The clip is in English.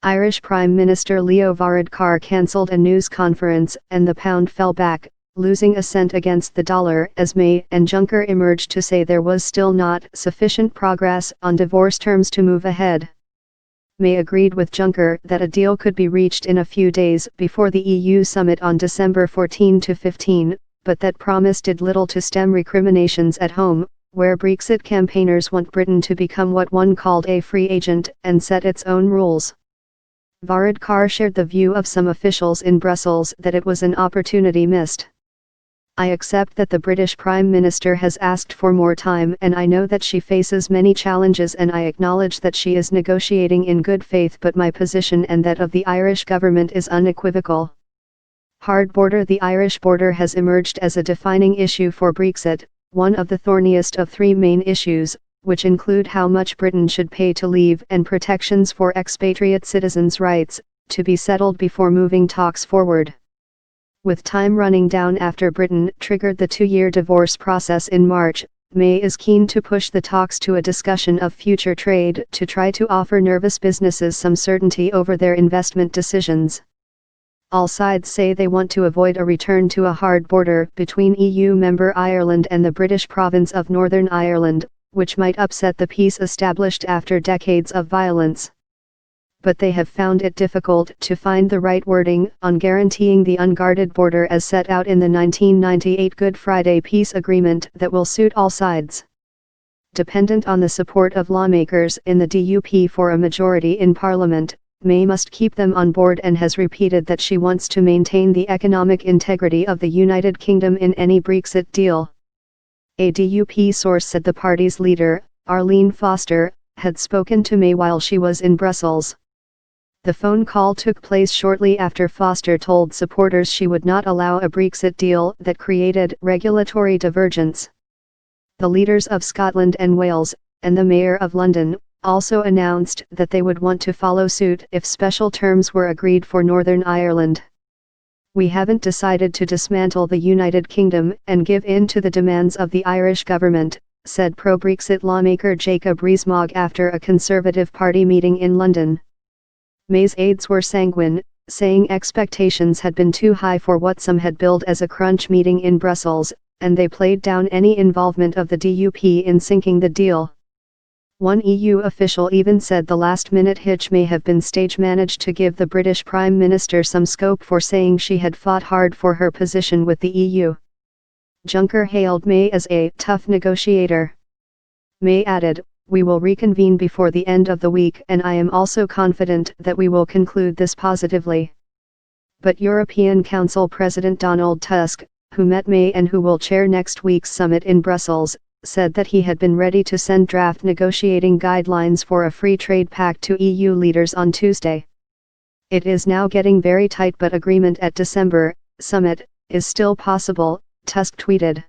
Irish Prime Minister Leo Varadkar cancelled a news conference and the pound fell back, losing a cent against the dollar as May and Juncker emerged to say there was still not sufficient progress on divorce terms to move ahead. May agreed with Juncker that a deal could be reached in a few days before the EU summit on December 14 to 15, but that promise did little to stem recriminations at home, where Brexit campaigners want Britain to become what one called a free agent and set its own rules. Varadkar shared the view of some officials in Brussels that it was an opportunity missed. I accept that the British Prime Minister has asked for more time and I know that she faces many challenges and I acknowledge that she is negotiating in good faith, but my position and that of the Irish government is unequivocal. Hard border. The Irish border has emerged as a defining issue for Brexit, one of the thorniest of three main issues, which include how much Britain should pay to leave and protections for expatriate citizens' rights, to be settled before moving talks forward. With time running down after Britain triggered the two-year divorce process in March, May is keen to push the talks to a discussion of future trade to try to offer nervous businesses some certainty over their investment decisions. All sides say they want to avoid a return to a hard border between EU member Ireland and the British province of Northern Ireland, which might upset the peace established after decades of violence. But they have found it difficult to find the right wording on guaranteeing the unguarded border as set out in the 1998 Good Friday Peace Agreement that will suit all sides. Dependent on the support of lawmakers in the DUP for a majority in Parliament, May must keep them on board and has repeated that she wants to maintain the economic integrity of the United Kingdom in any Brexit deal. A DUP source said the party's leader, Arlene Foster, had spoken to May while she was in Brussels. The phone call took place shortly after Foster told supporters she would not allow a Brexit deal that created regulatory divergence. The leaders of Scotland and Wales, and the Mayor of London, also announced that they would want to follow suit if special terms were agreed for Northern Ireland. We haven't decided to dismantle the United Kingdom and give in to the demands of the Irish government, said pro-Brexit lawmaker Jacob Rees-Mogg after a Conservative Party meeting in London. May's aides were sanguine, saying expectations had been too high for what some had billed as a crunch meeting in Brussels, and they played down any involvement of the DUP in sinking the deal. One EU official even said the last-minute hitch may have been stage-managed to give the British Prime Minister some scope for saying she had fought hard for her position with the EU. Juncker hailed May as a tough negotiator. May added, "We will reconvene before the end of the week and I am also confident that we will conclude this positively." But European Council President Donald Tusk, who met May and who will chair next week's summit in Brussels, said that he had been ready to send draft negotiating guidelines for a free trade pact to EU leaders on Tuesday. "It is now getting very tight, but agreement at December summit is still possible," Tusk tweeted.